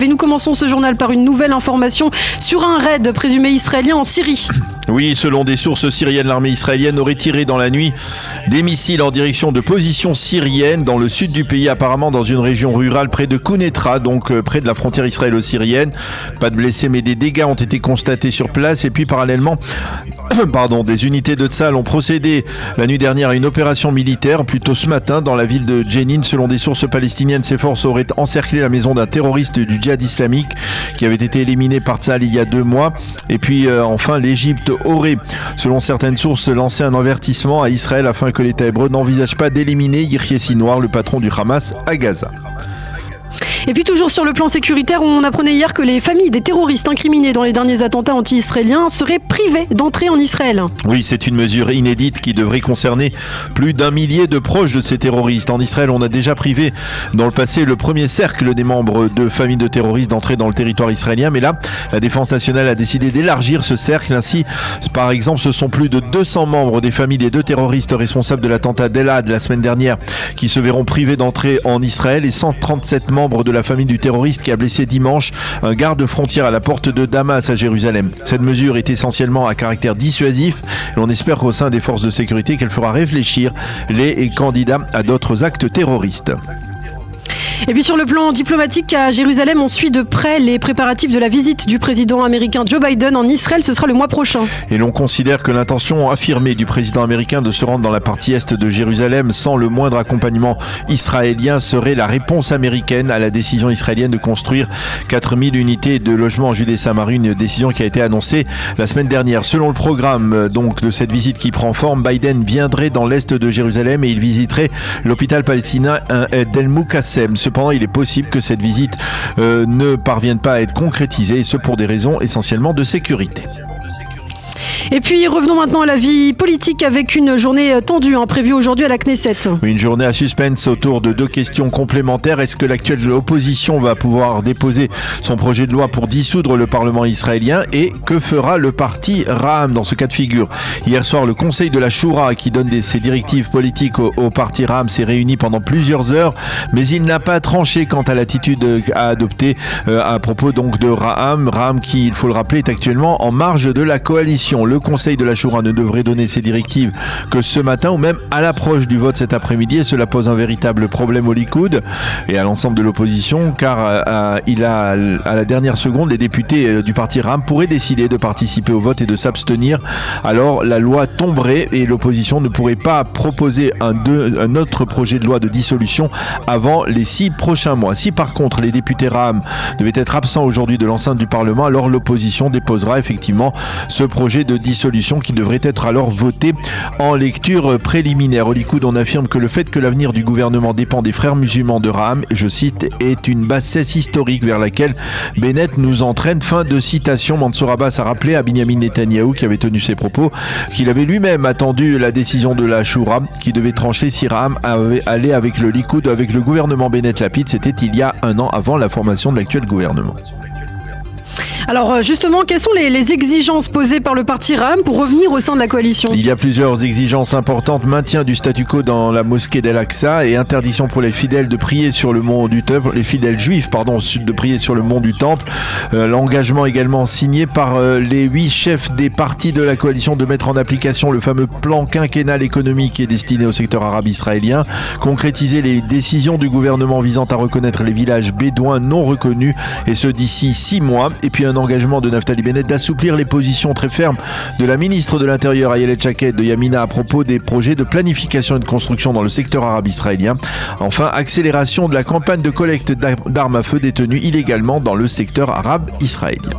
Et nous commençons ce journal par une nouvelle information sur un raid présumé israélien en Syrie. Oui, selon des sources syriennes, l'armée israélienne aurait tiré dans la nuit des missiles en direction de positions syriennes dans le sud du pays, apparemment dans une région rurale près de Kounetra, donc près de la frontière israélo-syrienne. Pas de blessés, mais des dégâts ont été constatés sur place. Et puis parallèlement, des unités de Tsahal ont procédé la nuit dernière à une opération militaire, plutôt ce matin, dans la ville de Jenin. Selon des sources palestiniennes, ces forces auraient encerclé la maison d'un terroriste du djihad islamique qui avait été éliminé par Tsahal il y a 2 mois. Et puis enfin, l'Égypte aurait, selon certaines sources, lancé un avertissement à Israël afin que l'État hébreu n'envisage pas d'éliminer Yahya Sinwar, le patron du Hamas, à Gaza. Et puis toujours sur le plan sécuritaire, on apprenait hier que les familles des terroristes incriminés dans les derniers attentats anti-israéliens seraient privées d'entrée en Israël. Oui, c'est une mesure inédite qui devrait concerner plus d'1 millier de proches de ces terroristes. En Israël, on a déjà privé dans le passé le premier cercle des membres de familles de terroristes d'entrer dans le territoire israélien. Mais là, la Défense nationale a décidé d'élargir ce cercle. Ainsi, par exemple, ce sont plus de 200 membres des familles des 2 terroristes responsables de l'attentat d'El-Had la semaine dernière qui se verront privés d'entrée en Israël et 137 membres de la famille du terroriste qui a blessé dimanche un garde frontière à la porte de Damas à Jérusalem. Cette mesure est essentiellement à caractère dissuasif et on espère qu'au sein des forces de sécurité qu'elle fera réfléchir les candidats à d'autres actes terroristes. Et puis sur le plan diplomatique, à Jérusalem, on suit de près les préparatifs de la visite du président américain Joe Biden en Israël. Ce sera le mois prochain. Et l'on considère que l'intention affirmée du président américain de se rendre dans la partie est de Jérusalem sans le moindre accompagnement israélien serait la réponse américaine à la décision israélienne de construire 4000 unités de logement en Judée-Samarie, une décision qui a été annoncée la semaine dernière. Selon le programme donc de cette visite qui prend forme, Biden viendrait dans l'est de Jérusalem et il visiterait l'hôpital palestinien d'El Mukassem. Cependant, il est possible que cette visite ne parvienne pas à être concrétisée, et ce pour des raisons essentiellement de sécurité. Et puis revenons maintenant à la vie politique avec une journée tendue prévue aujourd'hui à la Knesset. Une journée à suspense autour de 2 questions complémentaires. Est-ce que l'actuelle opposition va pouvoir déposer son projet de loi pour dissoudre le Parlement israélien? Et que fera le parti Ra'am dans ce cas de figure? Hier soir, le conseil de la Shura qui donne ses directives politiques au parti Ra'am s'est réuni pendant plusieurs heures, mais il n'a pas tranché quant à l'attitude à adopter à propos donc de Ra'am. Ra'am qui, il faut le rappeler, est actuellement en marge de la coalition. Le conseil de la Shura ne devrait donner ses directives que ce matin ou même à l'approche du vote cet après-midi, et cela pose un véritable problème au Likoud et à l'ensemble de l'opposition car à la dernière seconde, les députés du parti Ra'am pourraient décider de participer au vote et de s'abstenir. Alors la loi tomberait et l'opposition ne pourrait pas proposer un autre projet de loi de dissolution avant les 6 prochains mois. Si par contre les députés Ra'am devaient être absents aujourd'hui de l'enceinte du Parlement, alors l'opposition déposera effectivement ce projet de dissolution qui devrait être alors voté en lecture préliminaire. Au Likoud, on affirme que le fait que l'avenir du gouvernement dépend des frères musulmans de Ra'am, je cite, est une bassesse historique vers laquelle Bennett nous entraîne. Fin de citation. Mansour Abbas a rappelé à Binyamin Netanyahou, qui avait tenu ses propos, qu'il avait lui-même attendu la décision de la Shura qui devait trancher si Ra'am allait avec le Likoud, avec le gouvernement Bennett-Lapid. C'était il y a 1 an avant la formation de l'actuel gouvernement. Alors justement, quelles sont les exigences posées par le parti Ra'am pour revenir au sein de la coalition? Il y a plusieurs exigences importantes. Maintien du statu quo dans la mosquée d'Al-Aqsa et interdiction pour les fidèles de prier sur le mont du Temple, les fidèles juifs, de prier sur le mont du Temple. L'engagement également signé par les 8 chefs des partis de la coalition de mettre en application le fameux plan quinquennal économique qui est destiné au secteur arabe israélien. Concrétiser les décisions du gouvernement visant à reconnaître les villages bédouins non reconnus, et ce d'ici 6 mois. Et puis un engagement de Naftali Bennett d'assouplir les positions très fermes de la ministre de l'Intérieur Ayelet Shaked de Yamina à propos des projets de planification et de construction dans le secteur arabe israélien. Enfin, accélération de la campagne de collecte d'armes à feu détenues illégalement dans le secteur arabe israélien.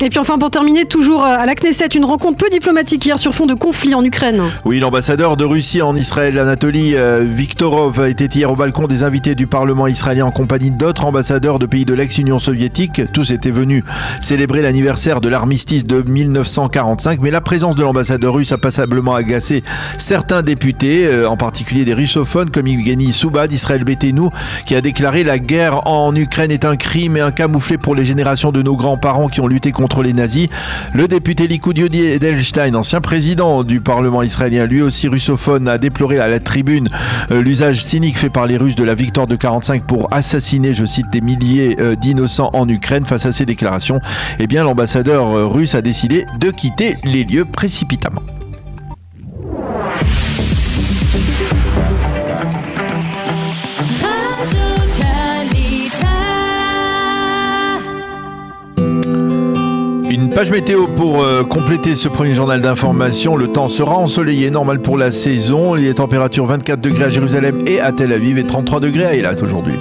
Et puis enfin, pour terminer, toujours à la Knesset, une rencontre peu diplomatique hier sur fond de conflit en Ukraine. Oui, l'ambassadeur de Russie en Israël, Anatoly Viktorov, était hier au balcon des invités du Parlement israélien en compagnie d'autres ambassadeurs de pays de l'ex-Union soviétique. Tous étaient venus célébrer l'anniversaire de l'armistice de 1945, mais la présence de l'ambassadeur russe a passablement agacé certains députés, en particulier des russophones comme Evgeny Souba d'Israël Beiteinu, qui a déclaré: la guerre en Ukraine est un crime et un camouflet pour les générations de nos grands-parents qui ont lutté contre contre les nazis. Le député Likud Yodi Edelstein, ancien président du Parlement israélien, lui aussi russophone, a déploré à la tribune l'usage cynique fait par les Russes de la victoire de 45 pour assassiner, je cite, des milliers d'innocents en Ukraine. Face à ces déclarations, eh bien, l'ambassadeur russe a décidé de quitter les lieux précipitamment. Une page météo pour compléter ce premier journal d'information. Le temps sera ensoleillé, normal pour la saison. Les températures 24 degrés à Jérusalem et à Tel Aviv et 33 degrés à Eilat aujourd'hui.